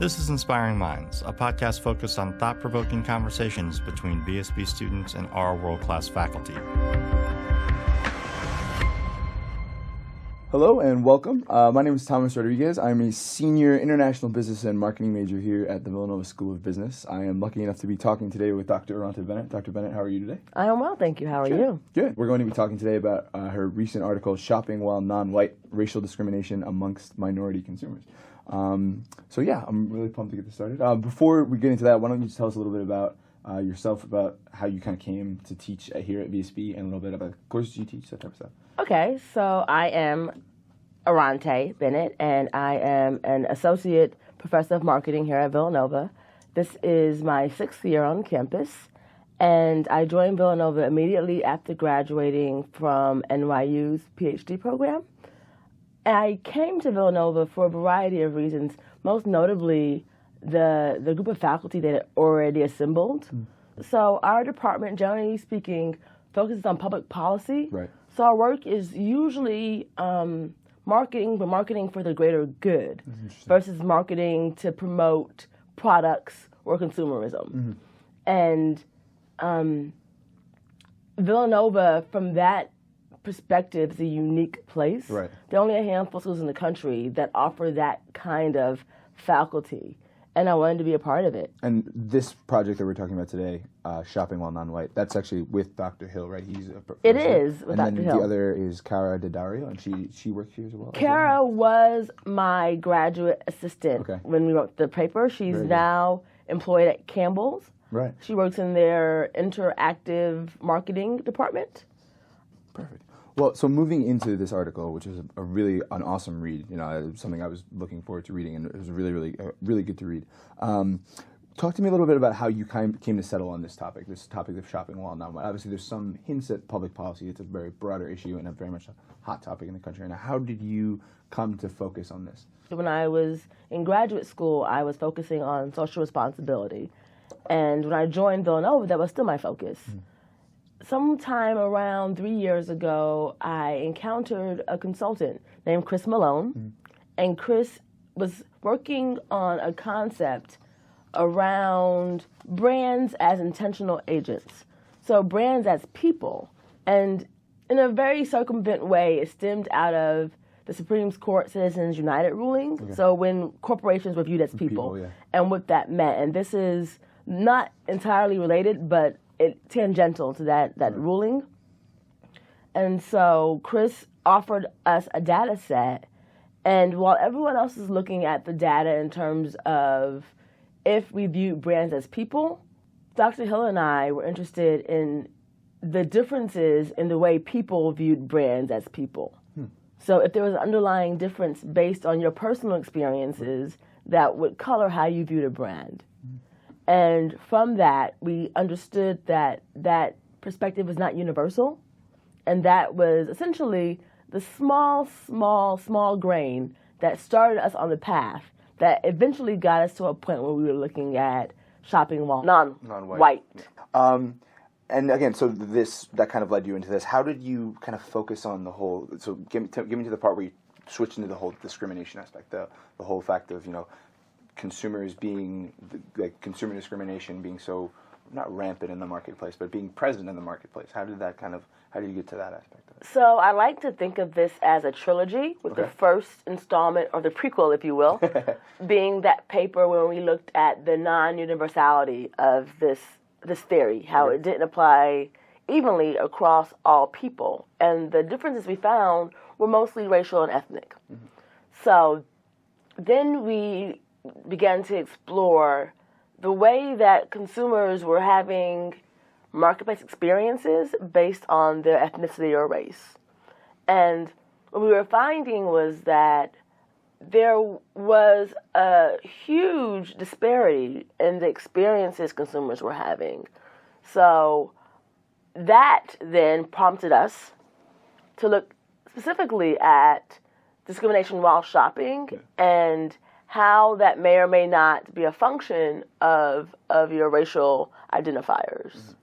This is Inspiring Minds, a podcast focused on thought-provoking conversations between BSB students and our world-class faculty. Hello and welcome. My name is Thomas Rodriguez. I'm a senior international business and marketing major here at the Villanova School of Business. I am lucky enough to be talking today with Dr. Aronte Bennett. Dr. Bennett, how are you today? I am well, thank you. How are you? Good. We're going to be talking today about her recent article, Shopping While Non-White, Racial Discrimination Amongst Minority Consumers. I'm really pumped to get this started. Before we get into that, why don't you just tell us a little bit about yourself, about how you kind of came to teach here at BSB, and a little bit about the courses you teach, that type of stuff. Okay, so I am Aronte Bennett, and I am an associate professor of marketing here at Villanova. This is my 6th year on campus, and I joined Villanova immediately after graduating from NYU's PhD program. I came to Villanova for a variety of reasons, most notably the group of faculty that had already assembled. So our department, generally speaking, focuses on public policy. Right. So our work is usually marketing, but marketing for the greater good versus marketing to promote products or consumerism. And Villanova, from that perspective, is a unique place. Right. There are only a handful of schools in the country that offer that kind of faculty, and I wanted to be a part of it. And this project that we're talking about today, Shopping While Non-White, that's actually with Dr. Hill, right? He's a professor. It is with Dr. Hill. And then the other is Cara Daddario, and she works here as well? Cara was my graduate assistant when we wrote the paper. She's now employed at Campbell's. Right. She works in their interactive marketing department. Perfect. Well, so moving into this article, which is an awesome read, something I was looking forward to reading, and it was really good to read. Talk to me a little bit about how you came to settle on this topic of shopping while non-white. Obviously, there's some hints at public policy. It's a very broader issue and a very much a hot topic in the country. And how did you come to focus on this? When I was in graduate school, I was focusing on social responsibility. And when I joined Villanova, that was still my focus. Sometime around 3 years ago, I encountered a consultant named Chris Malone, and Chris was working on a concept around brands as intentional agents. So brands as people. And in a very circumvent way, it stemmed out of the Supreme Court Citizens United ruling. Okay. So when corporations were viewed as people and what that meant. And this is not entirely related, but tangential to that ruling. And so Chris offered us a data set, and while everyone else is looking at the data in terms of if we view brands as people, Dr. Hill and I were interested in the differences in the way people viewed brands as people. So if there was an underlying difference based on your personal experiences that would color how you viewed a brand. And from that, we understood that that perspective was not universal, and that was essentially the small grain that started us on the path that eventually got us to a point where we were looking at shopping while non-white. And again, so that kind of led you into this. How did you kind of focus on the whole? So give me to the part where you switched into the whole discrimination aspect, the whole fact of consumers being, consumer discrimination being so, not rampant in the marketplace, but being present in the marketplace. How do you get to that aspect of it? So I like to think of this as a trilogy, with the first installment, or the prequel, if you will, being that paper where we looked at the non-universality of this theory, how it didn't apply evenly across all people. And the differences we found were mostly racial and ethnic. So then we began to explore the way that consumers were having marketplace experiences based on their ethnicity or race. And what we were finding was that there was a huge disparity in the experiences consumers were having. So that then prompted us to look specifically at discrimination while shopping and how that may or may not be a function of your racial identifiers.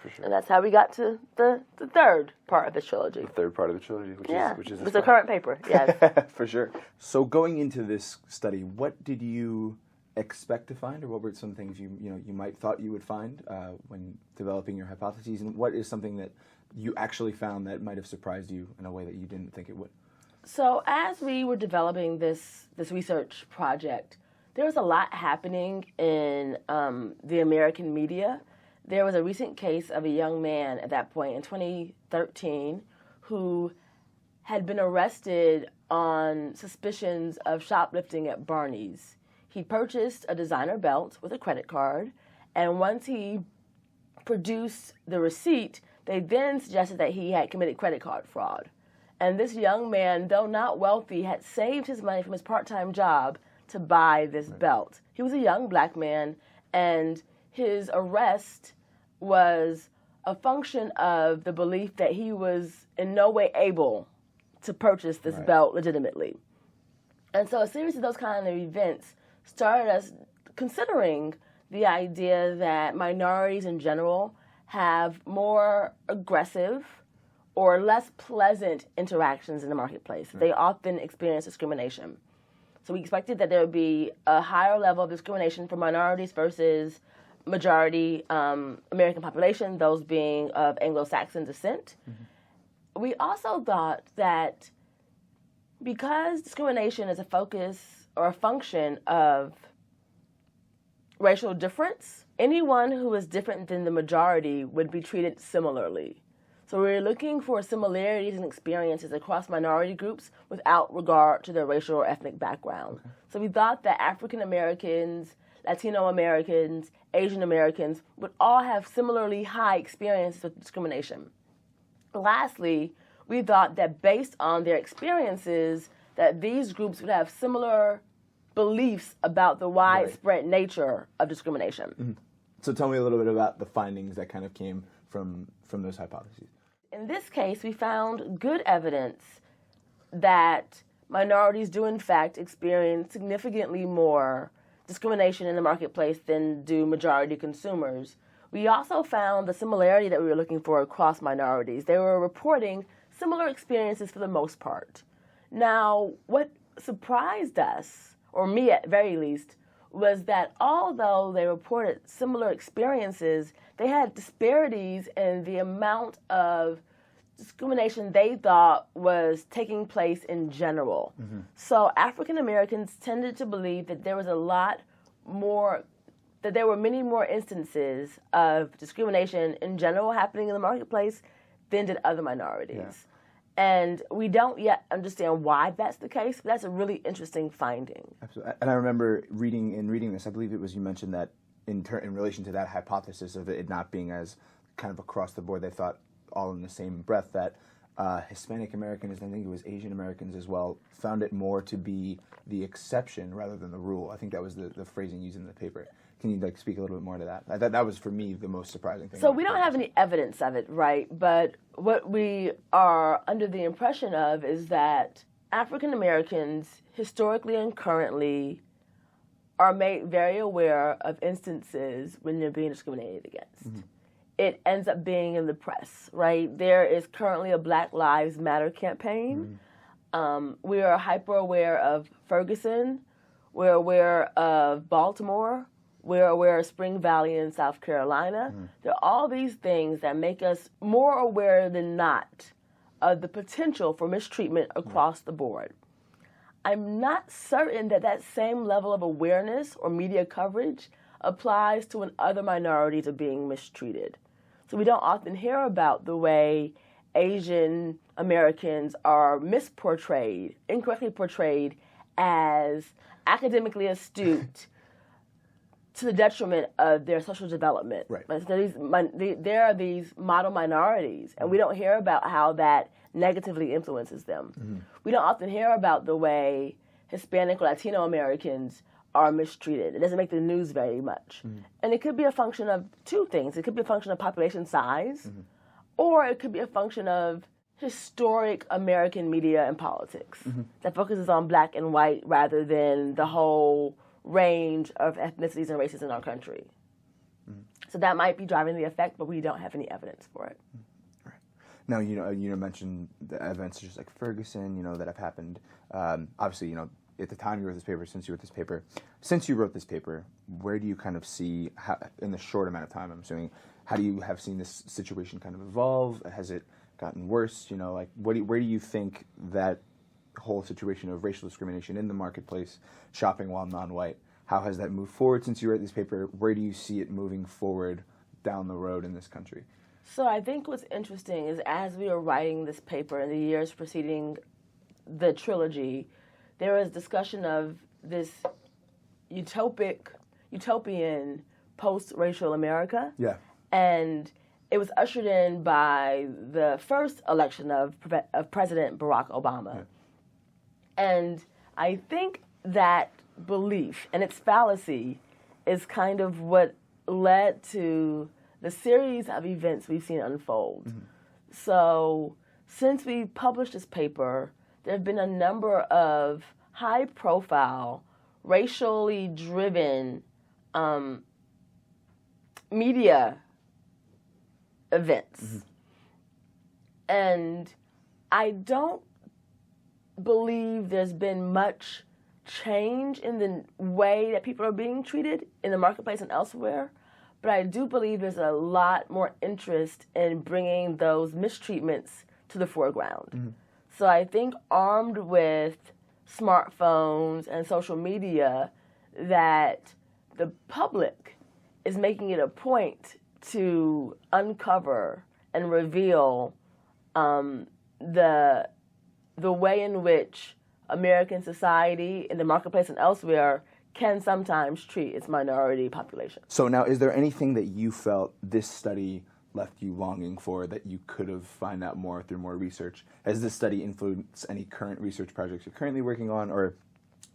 For sure. And that's how we got to the third part of the trilogy. The third part of the trilogy, which is it's a current paper, yes. For sure. So going into this study, what did you expect to find, or what were some things you might thought you would find when developing your hypotheses, and what is something that you actually found that might have surprised you in a way that you didn't think it would? So as we were developing this research project, there was a lot happening in the American media. There was a recent case of a young man at that point in 2013 who had been arrested on suspicions of shoplifting at Barney's. He purchased a designer belt with a credit card, and once he produced the receipt, they then suggested that he had committed credit card fraud. And this young man, though not wealthy, had saved his money from his part-time job to buy this belt. He was a young black man, and his arrest was a function of the belief that he was in no way able to purchase this belt legitimately. And so a series of those kind of events started us considering the idea that minorities in general have more aggressive or less pleasant interactions in the marketplace. They often experience discrimination. So we expected that there would be a higher level of discrimination for minorities versus majority American population, those being of Anglo-Saxon descent. We also thought that because discrimination is a focus or a function of racial difference, anyone who is different than the majority would be treated similarly. So we're looking for similarities and experiences across minority groups without regard to their racial or ethnic background. So we thought that African Americans, Latino Americans, Asian Americans would all have similarly high experiences with discrimination. Lastly, we thought that based on their experiences, that these groups would have similar beliefs about the widespread nature of discrimination. So tell me a little bit about the findings that kind of came from those hypotheses. In this case, we found good evidence that minorities do in fact experience significantly more discrimination in the marketplace than do majority consumers. We also found the similarity that we were looking for across minorities. They were reporting similar experiences for the most part. Now, what surprised us, or me at very least, was that although they reported similar experiences, they had disparities in the amount of discrimination they thought was taking place in general. So African Americans tended to believe that there was there were many more instances of discrimination in general happening in the marketplace than did other minorities. And we don't yet understand why that's the case, but that's a really interesting finding. Absolutely. And I remember reading this, I believe it was you mentioned that in relation to that hypothesis of it not being as kind of across the board, they thought all in the same breath that Hispanic Americans, and I think it was Asian Americans as well, found it more to be the exception rather than the rule. I think that was the phrasing used in the paper. Can you speak a little bit more to that? That was for me the most surprising thing. So we don't have any evidence of it, right? But what we are under the impression of is that African Americans historically and currently are made very aware of instances when they're being discriminated against. It ends up being in the press, right? There is currently a Black Lives Matter campaign. We are hyper aware of Ferguson. We're aware of Baltimore. We're aware of Spring Valley in South Carolina. There are all these things that make us more aware than not of the potential for mistreatment across the board. I'm not certain that that same level of awareness or media coverage applies to when other minorities are being mistreated. So we don't often hear about the way Asian Americans are misportrayed, incorrectly portrayed as academically astute to the detriment of their social development. Right. There are these model minorities, and we don't hear about how that negatively influences them. We don't often hear about the way Hispanic or Latino Americans are mistreated. It doesn't make the news very much. And it could be a function of two things. It could be a function of population size, or it could be a function of historic American media and politics that focuses on black and white rather than the whole range of ethnicities and races in our country. So that might be driving the effect, but we don't have any evidence for it. Right. Now, you mentioned the events just like Ferguson, that have happened. Obviously, at the time you wrote this paper, since you wrote this paper, where do you kind of see, in the short amount of time, I'm assuming, how do you have seen this situation kind of evolve? Has it gotten worse? You know, like, where do you think that whole situation of racial discrimination in the marketplace, shopping while non-white, how has that moved forward since you wrote this paper? Where do you see it moving forward down the road in this country? So I think what's interesting is as we were writing this paper in the years preceding the trilogy, there was discussion of this utopian post-racial America. Yeah. And it was ushered in by the first election of President Barack Obama. Yeah. And I think that belief and its fallacy is kind of what led to the series of events we've seen unfold. Mm-hmm. So since we published this paper, there have been a number of high-profile, racially driven media events. Mm-hmm. And I don't believe there's been much change in the way that people are being treated in the marketplace and elsewhere, but I do believe there's a lot more interest in bringing those mistreatments to the foreground. Mm-hmm. So I think armed with smartphones and social media, that the public is making it a point to uncover and reveal the way in which American society in the marketplace and elsewhere can sometimes treat its minority population. So now, is there anything that you felt this study left you longing for that you could have found out more through more research? Has this study influenced any current research projects you're currently working on, or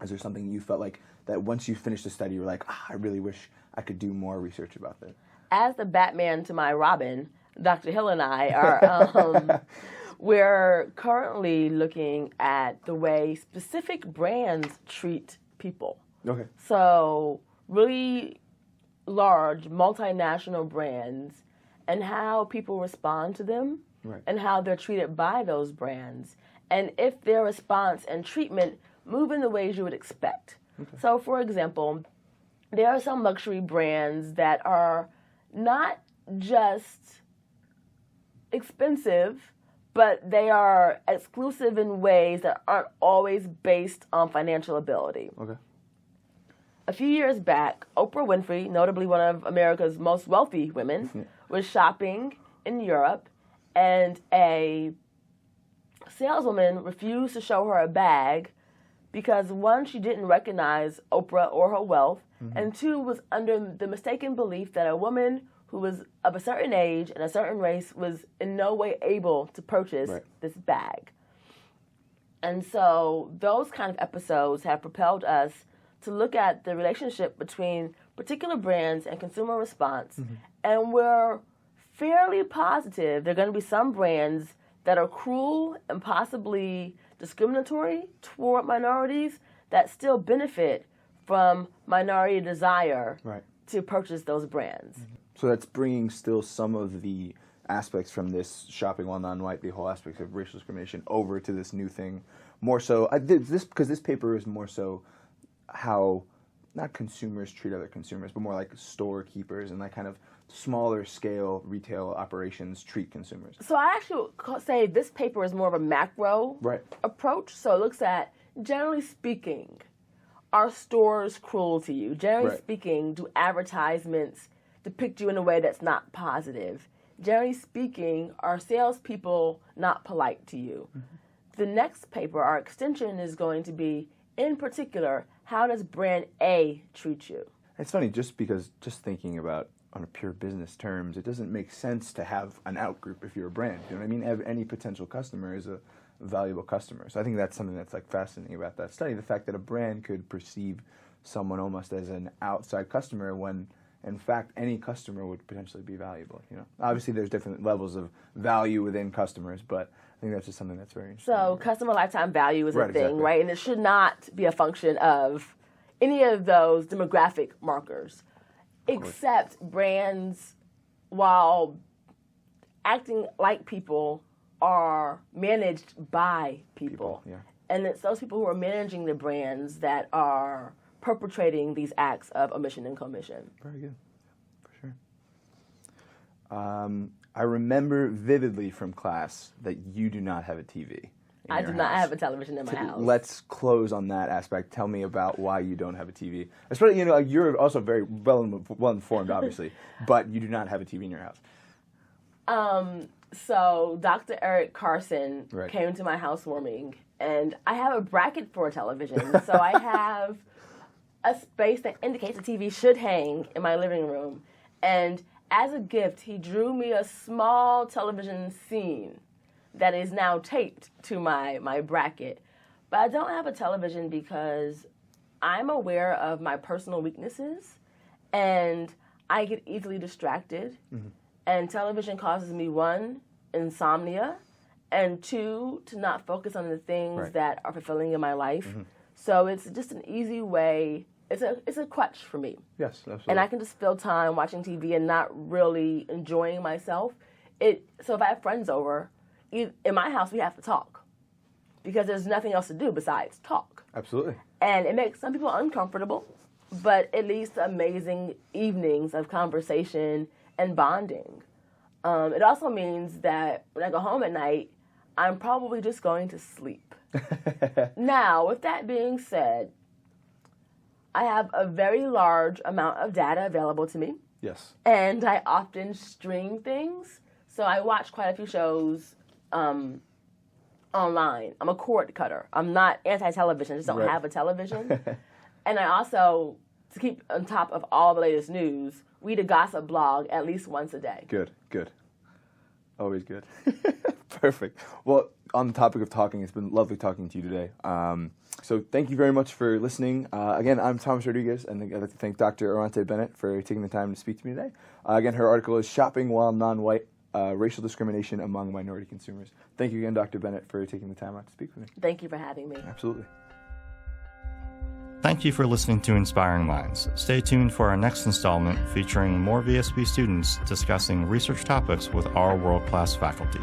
is there something you felt like that once you finished the study, you were like, I really wish I could do more research about that? As the Batman to my Robin, Dr. Hill and I are we're currently looking at the way specific brands treat people. Okay. So really large multinational brands and how people respond to them, right, and how they're treated by those brands, and if their response and treatment move in the ways you would expect. Okay. So, for example, there are some luxury brands that are not just expensive, but they are exclusive in ways that aren't always based on financial ability. Okay. A few years back, Oprah Winfrey, notably one of America's most wealthy women, was shopping in Europe, and a saleswoman refused to show her a bag because, one, she didn't recognize Oprah or her wealth, mm-hmm, and two, was under the mistaken belief that a woman who was of a certain age and a certain race was in no way able to purchase, right, this bag. And so those kind of episodes have propelled us to look at the relationship between particular brands and consumer response, mm-hmm, and we're fairly positive there are going to be some brands that are cruel and possibly discriminatory toward minorities that still benefit from minority desire, right, to purchase those brands. Mm-hmm. So that's bringing still some of the aspects from this shopping while non-white, the whole aspects of racial discrimination, over to this new thing. More so, because this paper is more so how not consumers treat other consumers, but more like storekeepers and like kind of smaller scale retail operations treat consumers. So I actually would say this paper is more of a macro, right, approach. So it looks at, generally speaking, are stores cruel to you? Generally, right, speaking, do advertisements depict you in a way that's not positive? Generally speaking, are salespeople not polite to you? Mm-hmm. The next paper, our extension, is going to be, in particular, how does brand A treat you? It's funny, just because, just thinking about on a pure business terms, it doesn't make sense to have an out-group if you're a brand. You know what I mean? Any potential customer is a valuable customer. So I think that's something that's like fascinating about that study, the fact that a brand could perceive someone almost as an outside customer when, in fact, any customer would potentially be valuable. You know, obviously there's different levels of value within customers, but I think that's just something that's very interesting. So customer lifetime value is right, a thing, exactly, right? And it should not be a function of any of those demographic markers, except brands, while acting like people, are managed by people. Yeah. And it's those people who are managing the brands that are perpetrating these acts of omission and commission. Very good, for sure. I remember vividly from class that you do not have a TV. I do not have a television in my house. Let's close on that aspect. Tell me about why you don't have a TV. Especially, you know, you're also very well informed, obviously, but you do not have a TV in your house. So Dr. Eric Carson came to my housewarming, and I have a bracket for a television. So I have a space that indicates the TV should hang in my living room. And as a gift, he drew me a small television scene that is now taped to my bracket. But I don't have a television because I'm aware of my personal weaknesses, and I get easily distracted. Mm-hmm. And television causes me, 1, insomnia, and 2, to not focus on the things that are fulfilling in my life. Mm-hmm. So it's just an easy way. It's a crutch for me. Yes, absolutely. And I can just fill time watching TV and not really enjoying myself. So if I have friends over, in my house, we have to talk because there's nothing else to do besides talk. Absolutely. And it makes some people uncomfortable, but it leads to amazing evenings of conversation and bonding. It also means that when I go home at night, I'm probably just going to sleep. Now, with that being said, I have a very large amount of data available to me. Yes. And I often stream things. So I watch quite a few shows online. I'm a cord cutter. I'm not anti-television. I just don't have a television. And I also, to keep on top of all the latest news, read a gossip blog at least once a day. Good. Always good. Perfect. Well, on the topic of talking, it's been lovely talking to you today. So thank you very much for listening. Again, I'm Thomas Rodriguez, and I'd like to thank Dr. Aronte Bennett for taking the time to speak to me today. Again, her article is Shopping While Non-White, Racial Discrimination Among Minority Consumers. Thank you again, Dr. Bennett, for taking the time out to speak with me. Thank you for having me. Absolutely. Thank you for listening to Inspiring Minds. Stay tuned for our next installment featuring more VSB students discussing research topics with our world-class faculty.